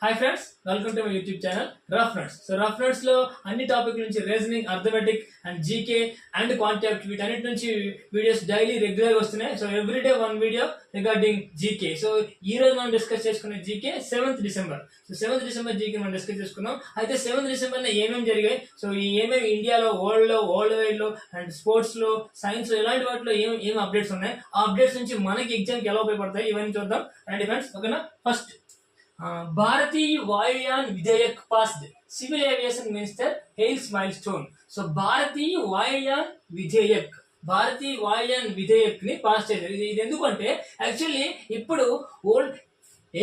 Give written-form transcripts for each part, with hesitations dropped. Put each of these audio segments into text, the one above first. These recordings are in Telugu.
Hi friends, welcome to my YouTube channel rough notes. So rough notes లో అన్ని టాపిక్ నుంచి reasoning, arithmetic and GK and quantity వీటన్నిటి నుంచి వీడియోస్ డైలీ రెగ్యులర్ వస్తున్నాయి. So everyday one video regarding GK. So ఈ రోజు మనం డిస్కస్ చేసుకునే GK 7th December. So 7th December GK మనం డిస్కస్ చేసుకున్నాం. అయితే 7th డిసెంబర్ ఏమేమి జరిగాయి, సో ఏమేమి ఇండియాలో, వరల్డ్ వైడ్ లో అండ్ స్పోర్ట్స్ లో, సైన్స్ లో ఇలాంటి వాటిలో ఏం అప్డేట్స్ ఉన్నాయి, ఆ అప్డేట్స్ నుంచి మనకి ఎగ్జామ్ కి ఎలా ఉపయోగపడతాయి ఇవన్నీ చూద్దాం. రండి ఫ్రెండ్స్, ఓకేనా. First, Bharatiya Vayuyan Vidheyak passed, civil aviation minister hails milestone. So Bharatiya Vayuyan Vidheyak ని పాస్ చేశారు. ఇది ఎందుకంటే యాక్చువల్లీ ఇప్పుడు ఓల్డ్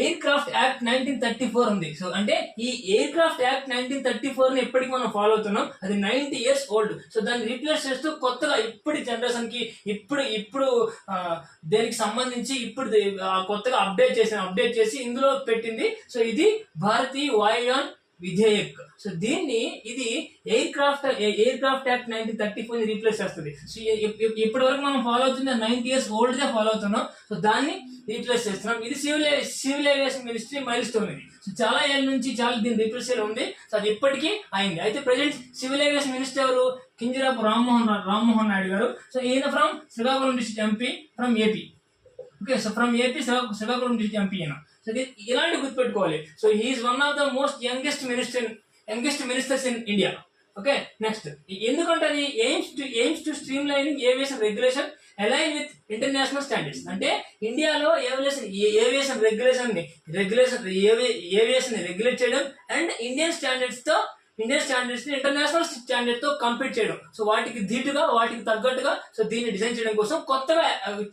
ఎయిర్ క్రాఫ్ట్ యాక్ట్ 1934 ఉంది. సో అంటే ఈ ఎయిర్ క్రాఫ్ట్ యాక్ట్ 1934 ని ఎప్పటికీ మనం ఫాలో అవుతున్నాం. అది 90 years ఓల్డ్. సో దాన్ని రీప్లేస్ చేస్తూ కొత్తగా ఇప్పటి జనరేషన్ కి ఇప్పుడు దేనికి సంబంధించి ఇప్పుడు కొత్తగా అప్డేట్ చేసి ఇందులో పెట్టింది. సో ఇది భారతీయ వాయుయాన్ విధేయక్. సో ఇది ఎయిర్ క్రాఫ్ట్ యాక్ట్ 1934 రీప్లేస్ చేస్తుంది. సో ఇప్పటి వరకు మనం ఫాలో అవుతుంది 90 years ఓల్డ్ గా ఫాలో అవుతున్నాం. సో దాన్ని రీప్లేస్ చేస్తున్నాం. ఇది civil aviation ministry mile stone. ఇది సో చాలా ఏళ్ళ నుంచి దీని రీప్లేస్ ఉంది. సో అది ఇప్పటికీ అయింది. అయితే ప్రెసెంట్ సివిల్ ఏవియేషన్ మినిస్టర్ ఎవరు? కింజరాపు రామ్మోహన్ నాయుడు గారు. సో ఈయన from Srikakulam district MP, from AP. Okay, so from AP, Srikakulam district MP ఈయన. సో ఇలాంటి గుర్తుపెట్టుకోవాలి. So he is one of the most youngest ministers in India. Okay, next, ఎందుకంటే అది aims to streamlining aviation regulation align with international standards. అంటే ఇండియాలో ఏవియేషన్ రెగ్యులేషన్ ని రెగ్యులేట్ చేయడం అండ్ ఇండియన్ స్టాండర్డ్స్ ని ఇంటర్నేషనల్ స్టాండర్డ్ తో కంపీట్ చేయడం. సో వాటికి తగ్గట్టుగా సో దీన్ని డిజైన్ చేయడం కోసం కొత్తగా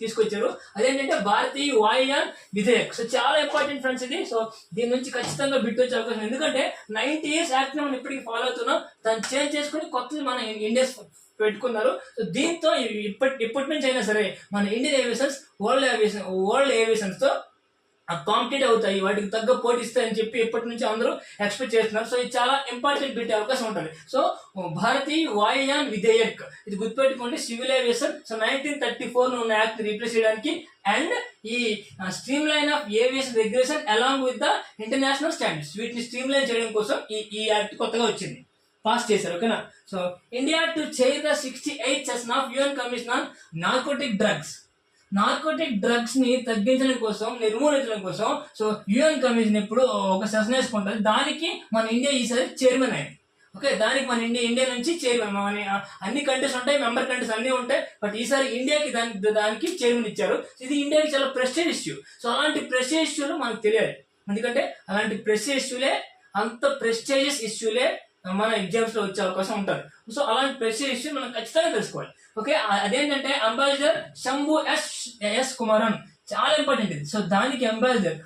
తీసుకొచ్చారు. అదేంటంటే భారతీయ వాయుయాన్ విధేయక్. సో చాలా ఇంపార్టెంట్ ఫ్రెండ్స్ ఇది. సో దీని నుంచి ఖచ్చితంగా బిట్ వచ్చే అవకాశం. ఎందుకంటే 90 years యాక్ట్ మనం ఇప్పటికీ ఫాలో అవుతున్నాం. దాన్ని చేంజ్ చేసుకుని కొత్తది మన ఇండియా పెట్టుకున్నారు. సో దీంతో ఇప్పటి నుంచి అయినా సరే మన ఇండియన్ ఏవియేషన్స్ వరల్డ్ ఏవియేషన్స్ తో కాంపిటేట్ అవుతాయి, వాటికి తగ్గ పోటీస్తాయని చెప్పి ఇప్పటి నుంచి అందరూ ఎక్స్పెక్ట్ చేస్తున్నారు. సో ఇది చాలా ఇంపార్టెంట్ పెట్టే అవకాశం ఉంటుంది. సో భారతీయ వాయుయాన్ విధేయక్, ఇది గుర్తుపెట్టుకోండి. సివిల్ ఏవియేషన్, సో 1934 ఉన్న యాక్ట్ రీప్లేస్ చేయడానికి అండ్ ఈ stream line of aviation regulation along with the international standards, వీటిని స్ట్రీమ్ లైన్ చేయడం కోసం ఈ యాక్ట్ కొత్తగా వచ్చింది, పాస్ చేశారు. ఓకేనా. So India to chair the 68th session of UN commission on narcotic drugs ని నిర్మూలించడం కోసం సో యుఎన్ కమిషన్ ఇప్పుడు ఒక సెషన్ వేసుకుంటుంది. దానికి మన ఇండియా ఈసారి చైర్మన్ అయింది. ఓకే, దానికి మన ఇండియా నుంచి చైర్మన్. అన్ని కంట్రీస్ ఉంటాయి, మెంబర్ కంట్రీస్ అన్ని ఉంటాయి, బట్ ఈసారి ఇండియాకి దానికి చైర్మన్ ఇచ్చారు. ఇది ఇండియాకి చాలా ప్రెస్టేజ్ ఇష్యూ. సో అలాంటి ప్రెస్టేజ్ ఇష్యూలు మనకు తెలియాలి. ఎందుకంటే అలాంటి అంత ప్రెస్టేజియస్ ఇష్యూలే మన ఎగ్జామ్స్ లో వచ్చే అవకాశం ఉంటుంది. సో అలాంటి ప్రెస్టేజ్ ఇష్యూ మనం ఖచ్చితంగా తెలుసుకోవాలి. ఓకే, అదేంటంటే అంబాసిడర్ శంభు ఎస్ కుమారన్, చాలా ఇంపార్టెంట్ ఇది. సో దానికి అంబాసిడర్,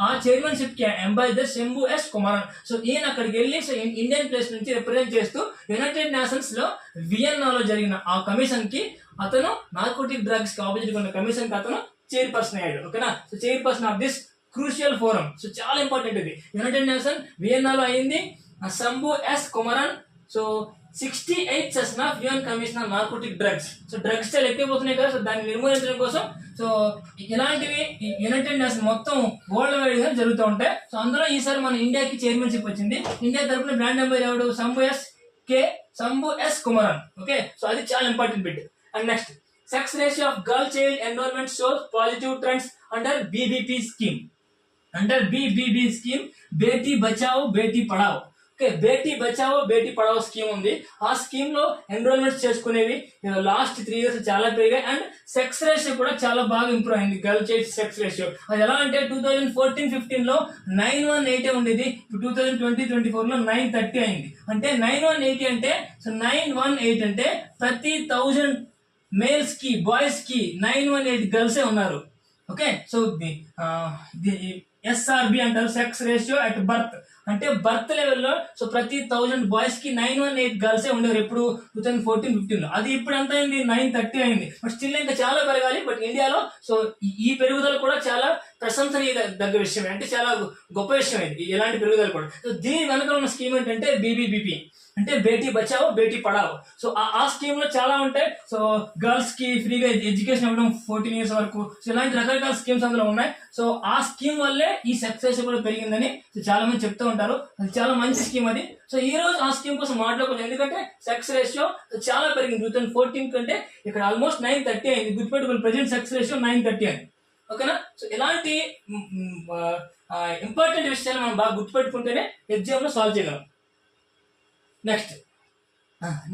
ఆ చైర్మన్షిప్ కి ambassador Shambhu S Kumaran. So ఈయన అక్కడికి వెళ్ళి సో ఇండియన్ ప్లేస్ నుంచి రిప్రజెంట్ చేస్తూ యునైటెడ్ నేషన్స్ లో వియన్నాలో జరిగిన ఆ కమిషన్ కి అతను నార్కోటిక్ డ్రగ్స్ కి ఆపోజిట్ ఉన్న కమిషన్ కి అతను చైర్పర్సన్ అయ్యాడు. ఓకేనా. So chairperson of this crucial forum. So చాలా ఇంపార్టెంట్ ఇది. యునైటెడ్ నేషన్ వియన్నాలో అయింది. Shambhu S Kumaran. So 68th session of UN commission on narcotic drugs. So drugs చాలా ఎక్కువైపోతున్నాయి కదా, సో దాన్ని నిర్మూలించడం కోసం సో ఇలాంటివి యునైటెడ్ నేషన్ మొత్తం వరల్డ్ వైడ్ గా జరుగుతూ ఉంటాయి. సో అందులో ఈసారి మన ఇండియాకి చైర్మన్షిప్ వచ్చింది. ఇండియా తరఫున బ్రాండ్ అంబాసిడర్ ఎవడు? Shambhu S Kumaran. Okay, so అది చాలా important bit. And next, sex ratio of girl child enrolment shows positive trends under BBP scheme. Beti Bachao Beti Padao. Okay, Beti Bachao Beti Padao scheme ఉంది. ఆ స్కీమ్ లో ఎన్రోల్మెంట్స్ చేసుకునేవి లాస్ట్ 3 years చాలా పెరిగాయి. అండ్ సెక్స్ రేషియో కూడా చాలా బాగా ఇంప్రూవ్ అయింది. గర్ల్ చైల్డ్ సెక్స్ రేషియో అది ఎలా అంటే 2014-15 లో 918 ఉండేది. 2020-24 లో 930 అయింది. అంటే 918 అంటే సో 918 అంటే ప్రతి 1000 మేల్స్ కి, బాయ్స్ కి 918 గర్ల్సే ఉన్నారు. ఓకే, సో SRB అంటారు, సెక్స్ రేషియో అట్ బర్త్. అంటే బర్త్ లెవెల్లో సో ప్రతి 1000 బాయ్స్ కి 918 గర్ల్సే ఉండేవారు ఎప్పుడు 2014-15 లో. అది ఇప్పుడు ఎంత అయింది? 930 అయింది. బట్ స్టిల్ ఇంకా చాలా పెరగాలి. బట్ ఇండియాలో సో ఈ పెరుగుదల కూడా చాలా ప్రశంసనీయ దగ్గర విషయం, అంటే చాలా గొప్ప విషయం ఇది, ఎలాంటి పెరుగుదల కూడా. సో దీని వెనక ఉన్న స్కీమ్ ఏంటంటే బీబీబీపీ, అంటే బేటీ బచావో బేటీ పడావో. సో ఆ స్కీమ్ లో చాలా ఉంటాయి. సో గర్ల్స్ కి ఫ్రీగా ఎడ్యుకేషన్ ఇవ్వడం 14 years వరకు. సో ఇలాంటి రకరకాల స్కీమ్స్ అందులో ఉన్నాయి. సో ఆ స్కీమ్ వల్లే ఈ సక్సెస్ కూడా పెరిగిందని చాలా మంది చెప్తూ ఉంటారు. అది చాలా మంచి స్కీమ్ అది. సో ఈ రోజు ఆ స్కీమ్ కోసం మాట్లాడుకోవచ్చు, ఎందుకంటే సక్సెస్ రేషియో చాలా పెరిగింది. 2014 కంటే ఇక్కడ ఆల్మోస్ట్ 930 అయింది. గుర్తుపెట్టుకుని ప్రజెంట్ సక్సెస్ రేషియో 930 అయింది. ఓకేనా. సో ఇలాంటి ఇంపార్టెంట్ విషయాలు మనం బాగా గుర్తుపెట్టుకుంటేనే ఎగ్జామ్ లో సాల్వ్ చేయగలం. Next,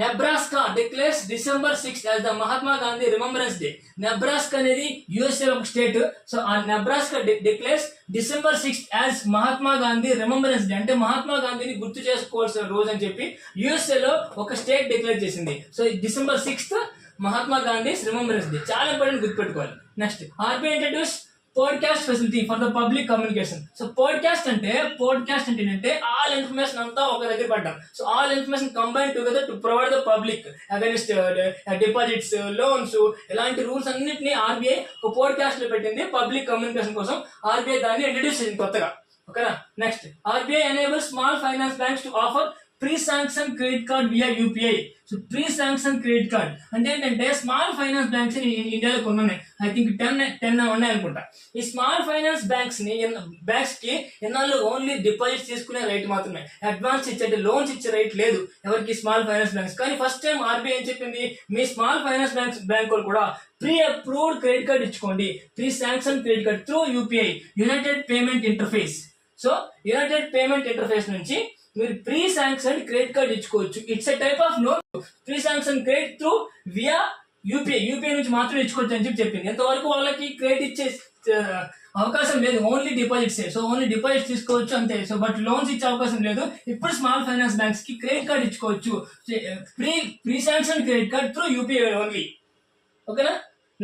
Nebraska declares December 6th as the Mahatma Gandhi remembrance day. Nebraska అనేది యుఎస్ఏ ఒక స్టేట్. సో ఆ Nebraska declares December 6th as Mahatma Gandhi remembrance day, అంటే మహాత్మా గాంధీని గుర్తు చేసుకోవాల్సిన రోజు అని చెప్పి యుఎస్ఏ లో ఒక స్టేట్ డిక్లేర్ చేసింది. So December 6th Mahatma Gandhi remembrance day, చాలా ఇంపార్టెంట్ గుర్తుపెట్టుకోవాలి. Next, RBI introduce podcast facility for the public communication. So podcast అంటే ఏంటంటే ఆల్ ఇన్ఫర్మేషన్ అంతా ఒక దగ్గర పడ్డాం. So all information combine together to provide the public against deposits, loans, ఇలాంటి రూల్స్ అన్నింటినీ ఆర్బీఐ ఒక పోడ్కాస్ట్ లో పెట్టింది పబ్లిక్ కమ్యూనికేషన్ కోసం. ఆర్బీఐ దాన్ని ఇంట్రడ్యూస్ చేసింది కొత్తగా. ఓకేనా. Next, RBI enable small finance banks to offer pre sanction credit card via UPI. So pre sanction credit card అంటే ఏంటంటే స్మాల్ ఫైనాన్స్ బ్యాంక్స్ ఇండియాలో కొన్ని ఉన్నాయి. ఐ థింక్ 10 ఉన్నాయి అనుకుంటా. ఈ స్మాల్ ఫైనాన్స్ బ్యాంక్స్ కి ఎన్నాళ్ళు ఓన్లీ డిపాజిట్స్ తీసుకునే రైట్ మాత్రమే, అడ్వాన్స్ ఇచ్చే లోన్స్ ఇచ్చే రైట్ లేదు ఎవరికి స్మాల్ ఫైనాన్స్ బ్యాంక్స్. కానీ ఫస్ట్ టైం ఆర్బీఐ ఏం చెప్పింది, మీ స్మాల్ ఫైనాన్స్ బ్యాంక్ వాళ్ళు కూడా ప్రీ అప్రూవ్డ్ క్రెడిట్ కార్డ్ ఇచ్చుకోండి, pre sanction credit card through UPI, united payment interface. So united payment interface నుంచి మీరు ప్రీ శాంక్షన్ క్రెడిట్ కార్డ్ ఇచ్చుకోవచ్చు. It's a type of loan. Pre sanction credit through via UPI నుంచి మాత్రం ఇచ్చుకోవచ్చు అని చెప్పింది. ఎంతవరకు వాళ్ళకి క్రెడిట్ ఇచ్చే అవకాశం లేదు, only deposits. So only deposits తీసుకోవచ్చు అంతే. సో బట్ లోన్స్ ఇచ్చే అవకాశం లేదు. ఇప్పుడు స్మాల్ ఫైనాన్స్ బ్యాంక్స్ కి క్రెడిట్ కార్డ్ ఇచ్చుకోవచ్చు, pre sanction credit card through UPI only. ఓకేనా.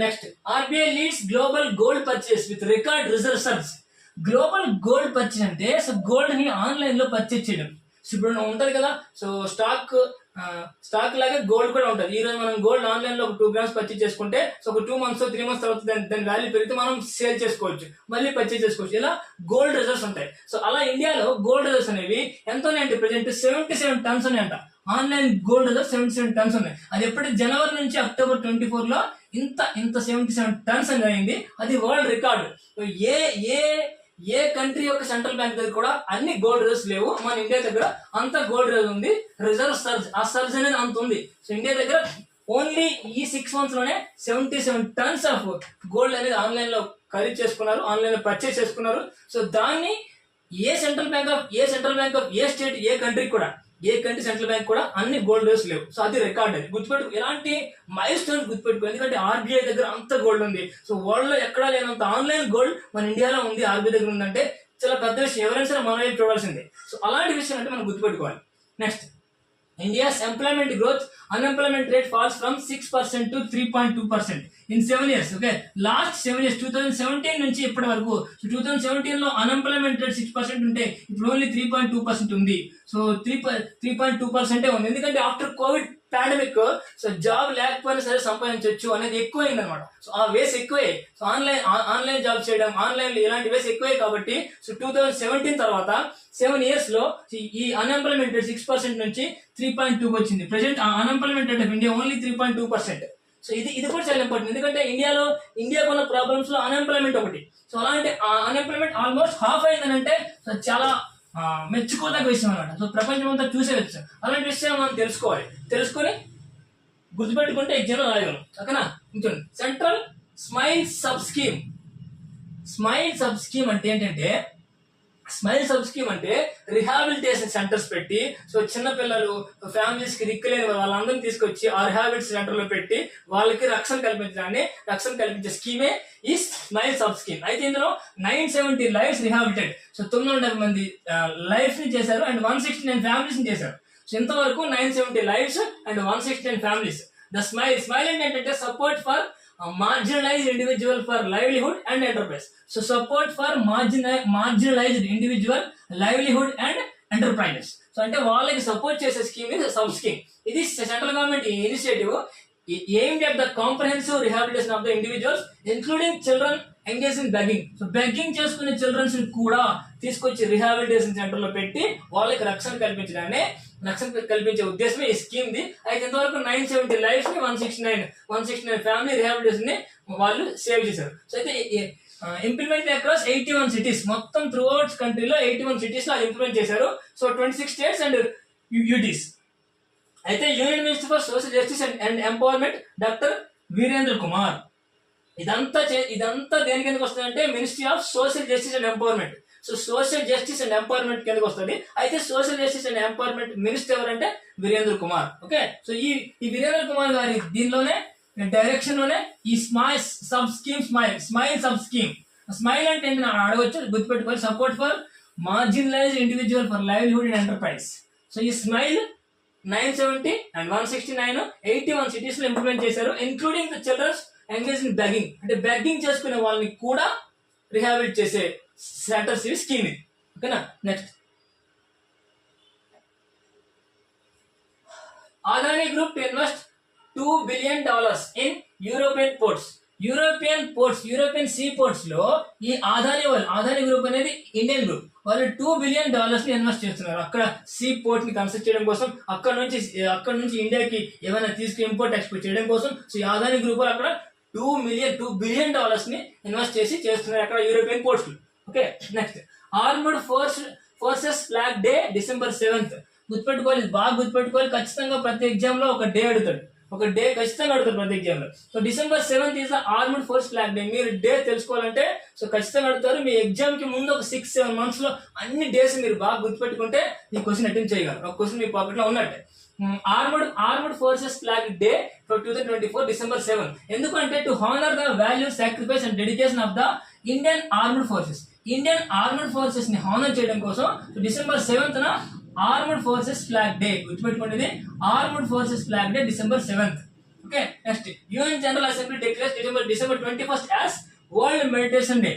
Next, RBI leads global gold purchase with record reserve surge. Global gold purchase అంటే సో గోల్డ్ ని ఆన్లైన్ లో పర్చేస్ చేయడం. సో ఇప్పుడు ఉంటది కదా, సో స్టాక్ లాగా గోల్డ్ కూడా ఉంటుంది. ఈ రోజు మనం గోల్డ్ ఆన్లైన్ లో ఒక 2 grams పర్చేస్ చేసుకుంటే సో ఒక 2 months 3 months తర్వాత దాని వాల్యూ పెరిగితే మనం సేల్ చేసుకోవచ్చు, మళ్ళీ పర్చేస్ చేసుకోవచ్చు. ఇలా గోల్డ్ రిజర్వ్స్ ఉంటాయి. సో అలా ఇండియాలో గోల్డ్ రిజర్వ్స్ అనేవి ఎంత ఉన్నాయంటే ప్రెసెంట్ 77 tons ఉన్నాయంట. ఆన్లైన్ గోల్డ్ రిజర్వ్ 77 tons ఉన్నాయి. అది ఎప్పుడు జనవరి నుంచి అక్టోబర్ 24 లో ఇంత 77 tons అని అయింది. అది వరల్డ్ రికార్డు. ఏ కంట్రీ యొక్క సెంట్రల్ బ్యాంక్ దగ్గర కూడా అన్ని గోల్డ్ రిజర్వ్స్ లేవు. మన ఇండియా దగ్గర అంత గోల్డ్ రిజర్వ్ ఉంది. రిజర్వ్ సర్జ్, ఆ సర్జ్ అనేది అంత ఉంది. సో ఇండియా దగ్గర ఓన్లీ ఈ 6 months లోనే 77 tons ఆఫ్ గోల్డ్ అనేది ఆన్లైన్ లో ఖరీదు చేసుకున్నారు, ఆన్లైన్ లో పర్చేస్ చేసుకున్నారు. సో దాన్ని ఏ సెంట్రల్ బ్యాంక్ ఆఫ్ ఏ స్టేట్ ఏ కంట్రీ సెంట్రల్ బ్యాంక్ కూడా అన్ని గోల్డ్ రిజర్వ్స్ లేవు. సో అది రికార్డ్. అది గుర్తుపెట్టు, ఎలాంటి మైల్ స్టోన్స్ గుర్తుపెట్టుకో, ఎందుకంటే ఆర్బీఐ దగ్గర అంత గోల్డ్ ఉంది. సో వరల్డ్ లో ఎక్కడా లేనంత ఆన్లైన్ గోల్డ్ మన ఇండియాలో ఉంది, ఆర్బీఐ దగ్గర ఉందంటే చాలా పెద్ద విషయం. ఎవరైనా సరే మన వైపు చూడాల్సిందే. సో అలాంటి విషయం అంటే మనం గుర్తుపెట్టుకోవాలి. Next, India's employment growth, unemployment rate falls from 6% to 3.2% in 7 years. Okay, last 7 years 2017 నుంచి ఇప్పటి వరకు. సో 2017 లో అన్ఎంప్లాయ్మెంట్ రేట్ 6% ఉంటే ఇప్పుడు ఓన్లీ 3.2% ఉంది. సో 3.2% ఉంది. ఎందుకంటే after Covid pandemic so job లేకపోయినా సరే సంపాదించవచ్చు అనేది ఎక్కువైంది అనమాట. సో ఆ వేస్ ఎక్కువే. సో ఆన్లైన్ జాబ్ చేయడం, ఆన్లైన్ ఇలాంటి వేస్ ఎక్కువే కాబట్టి సో 2017 తర్వాత 7 years లో ఈ అన్ఎంప్లాయ్మెంట్ రేట్ 6% నుంచి 3.2 వచ్చింది. Present unemployment rate of India only 3.2%. So ఇది కూడా చాలా ఇంపార్టెంట్, ఎందుకంటే ఇండియాకు ఉన్న ప్రాబ్లమ్స్ లో అన్ఎంప్లాయ్మెంట్ ఒకటి. సో అలాంటి అన్ఎంప్లాయ్మెంట్ ఆల్మోస్ట్ హాఫ్ అయిందని అంటే చాలా మెచ్చుకోదగ్గ విషయం అనమాట. సో ప్రపంచం అంతా చూసే విషయం. అలాంటి విషయాలు మనం తెలుసుకొని గుర్తుపెట్టుకుంటే ఎగ్జామ్ రాయగలం. ఓకేనా. ఇంకోండి, సెంట్రల్ స్మైల్ సబ్ స్కీమ్ అంటే ఏంటంటే, స్మైల్ సబ్ స్కీమ్ అంటే రిహాబిలిటేషన్ సెంటర్స్ పెట్టి సో చిన్న పిల్లలు ఫ్యామిలీస్ కి దిక్కులేని వాళ్ళందరినీ తీసుకొచ్చి ఆ రిహాబిలిటేషన్ సెంటర్ లో పెట్టి వాళ్ళకి రక్షణ కల్పించే స్కీమే ఈ స్మైల్ సబ్ స్కీమ్. అయితే ఇందులో 970 lives రిహాబిలిటెడ్. సో 900 మంది లైఫ్ ని చేశారు అండ్ 169 ఫ్యామిలీస్ ని చేశారు. సో ఇంతవరకు 970 lives and 169 families. The smile ఏంటంటే support for marginalized individual for livelihood and enterprise. So support for marginalized individual livelihood and enterprises. So అంటే వాళ్ళకి సపోర్ట్ చేసే స్కీమ్ ఇది సబ్ స్కీమ్. ఇది central government initiative aimed at the comprehensive rehabilitation of the individuals including children engage in begging. So begging చేసుకునే చిల్డ్రన్స్ ని కూడా తీసుకొచ్చి రిహాబిలిటేషన్ సెంటర్ లో పెట్టి వాళ్ళకి రక్షణ కల్పించే ఉద్దేశమే ఈ స్కీమ్ ది. అయితే ఇంతవరకు 970 లైఫ్స్ ని 169 ఫ్యామిలీ రిహాబిలిటేషన్ ని వాళ్ళు సేవ్ చేశారు. సో అయితే ఇంప్లిమెంట్ అక్రాస్ 81 సిటీస్, మొత్తం త్రూ అవుట్ కంట్రీలో 81 సిటీస్ లో ఇంప్లిమెంట్ చేశారు. So 26 states and UTs. అయితే union minister for social justice and empowerment doctor Virendra Kumar. ఇదంతా దేని కిందకి వస్తుందంటే ministry of social justice and empowerment. So social justice and empowerment కిందకి వస్తుంది. అయితే social justice and empowerment minister ఎవరంటే వీరేంద్ర కుమార్. ఓకే, సో ఈ వీరేంద్ర కుమార్ గారి దీనిలోనే డైరెక్షన్ లోనే ఈ స్మైల్ సబ్ స్కీమ్. స్మైల్ అంటే ఏంటి అడగొచ్చు, గుర్తుపెట్టుకోవాలి. Support for marginalized individual for livelihood and enterprise. So ఈ స్మైల్ 970 అండ్ 169 81 సిటీస్ లో ఇంప్లిమెంట్ చేశారు, including the children's engage in begging. అంటే బెగ్గింగ్ చేసుకునే వాళ్ళని కూడా రిహాబిలిట్ చేసే సెంటర్స్ ఇవి స్కీమ్ ఇది. ఓకేనా. Next, Adani group two invest $2 billion in European see ports లో ఈ అదానీ గ్రూప్ అనేది ఇండియన్ గ్రూప్, వాళ్ళు $2 billion ని ఇన్వెస్ట్ చేస్తున్నారు అక్కడ సీ పోర్ట్ ని కన్స్ట్రక్ట్ చేయడం కోసం, అక్కడ నుంచి ఇండియాకి ఏమైనా తీసుకుని ఇంపోర్ట్ ఎక్స్పోర్ట్ చేయడం కోసం. సో ఈ అదానీ గ్రూప్ అక్కడ $2 billion ని ఇన్వెస్ట్ చేస్తున్నారు అక్కడ యూరోపియన్ పోర్ట్స్ లో. Okay, next, armoured forces flag day December 7th. గుర్తుపెట్టుకోవాలి, బాగా గుర్తుపెట్టుకోవాలి. ఖచ్చితంగా ప్రతి ఎగ్జామ్ లో ఒక డే అడుగుతాడు ఖచ్చితంగా అడుగుతారు ప్రతి ఎగ్జామ్ లో. So December 7th is the armoured force flag day. మీరు డే తెలుసుకోవాలంటే సో ఖచ్చితంగా అడుగుతారు. మీ ఎగ్జామ్ కి ముందు ఒక 6-7 months లో అన్ని డేస్ మీరు బాగా గుర్తుపెట్టుకుంటే ఈ క్వశ్చన్ అటెంప్ట్ చేయగలరు. ఒక క్వశ్చన్ మీ పాకెట్ లో ఉన్నట్టే. Armoured forces flag day for 2024 December 7. ఎందుకంటే to honour the value, sacrifice and dedication of the Indian armoured forces ని హానర్ చేయడం కోసం December 7th armoured forces flag day. గుర్తుపెట్టుకోండి, armoured forces flag day December 7th. Okay, next, UN general assembly declares December 21st as world meditation day.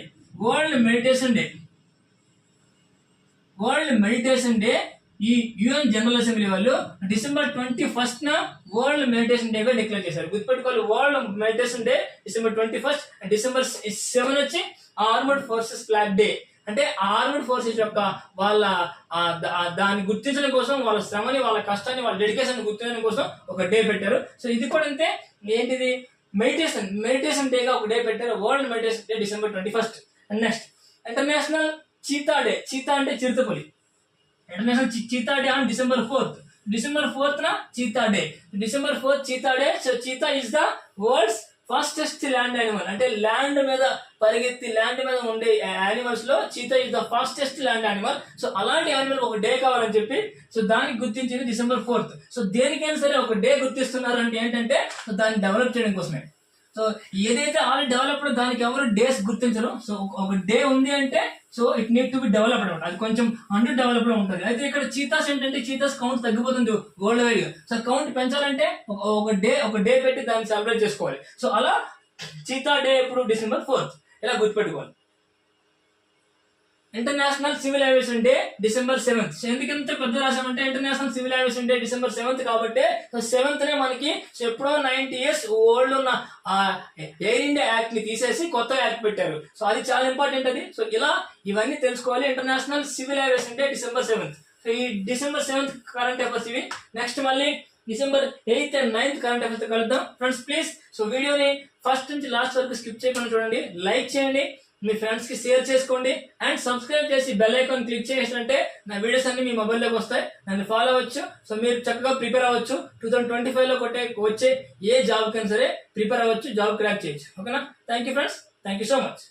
ఈ యుఎన్ జనరల్ అసెంబ్లీ వాళ్ళు December 21st world meditation day గా డిక్లేర్ చేశారు. గుర్తుపెట్టుకోవాలి, world meditation day December 21st, December 7 వచ్చి ఆర్మర్డ్ ఫోర్సెస్ ఫ్లాగ్ డే. అంటే ఆర్మర్డ్ ఫోర్సెస్ యొక్క వాళ్ళ దాన్ని గుర్తించడం కోసం, వాళ్ళ శ్రమని, వాళ్ళ కష్టాన్ని, వాళ్ళ డెడికేషన్ గుర్తించడం కోసం ఒక డే పెట్టారు. సో ఇది కూడా అంతే, ఏంటిది మెడిటేషన్ డేగా ఒక డే పెట్టారు, world meditation day December 21st. And next, international cheetah day. Cheetah అంటే చిరుతపులి. International cheetah day on December 4th cheetah day. December 4th cheetah day. So cheetah is the world's fastest land animal. అంటే ల్యాండ్ మీద పరిగెత్తి ల్యాండ్ మీద ఉండే యానిమల్స్ లో cheetah is the fastest land animal. So అలాంటి యానిమల్ ఒక డే కావాలని చెప్పి సో దానికి గుర్తించింది December 4th. సో దేనికైనా సరే ఒక డే గుర్తిస్తున్నారు అంటే ఏంటంటే సో దాన్ని డెవలప్ చేయడం కోసమే. సో ఏదైతే ఆల్రెడీ డెవలప్డ్ దానికి ఎవరు డేస్ గుర్తించరు. సో ఒక డే ఉంది అంటే so it need to be developed అనమాట, అది కొంచెం అండర్ డెవలప్డ్ లో ఉంటుంది. అయితే ఇక్కడ చీతాస్ ఏంటంటే చీతాస్ కౌంట్ తగ్గిపోతుంది వరల్డ్ వైడ్ గా. సో కౌంట్ పెంచాలంటే ఒక డే పెట్టి దాన్ని సెలబ్రేట్ చేసుకోవాలి. సో అలా చీతా డే ఎప్పుడు December 4th ఇలా గుర్తుపెట్టుకోవాలి. International civil aviation day December 7th. So ఎందుకంటే పెద్ద రాశామంటే international civil aviation day December 7th కాబట్టి 7th మనకి ఎప్పుడో 90 years ఓల్డ్ ఉన్న ఎయిర్ ఇండియా యాక్ట్ ని తీసేసి కొత్త యాక్ట్ పెట్టారు. సో అది చాలా ఇంపార్టెంట్ అది. సో ఇలా ఇవన్నీ తెలుసుకోవాలి. International civil aviation day December 7th. So ఈ December 7th కరెంట్ అఫైర్స్ ఇవి. నెక్స్ట్ మళ్ళీ December 8th and 9th current affairs తో కలుద్దాం ఫ్రెండ్స్. ప్లీజ్ సో వీడియోని ఫస్ట్ నుంచి లాస్ట్ వరకు స్కిప్ చేయకుండా చూడండి, లైక్ చేయండి, మీ ఫ్రెండ్స్ కి షేర్ చేసుకోండి అండ్ సబ్స్క్రైబ్ చేసి బెల్ ఐకాన్ క్లిక్ చేసినట్టే నా వీడియోస్ అన్ని మీ మొబైల్లోకి వస్తాయి, నన్ను ఫాలో అవ్వచ్చు. సో మీరు చక్కగా ప్రిపేర్ అవ్వచ్చు. 2025 లో వచ్చే ఏ జాబ్ కైనా సరే ప్రిపేర్ అవ్వచ్చు, జాబ్ క్రాక్ చేయొచ్చు. ఓకేనా. Thank you friends, thank you so much.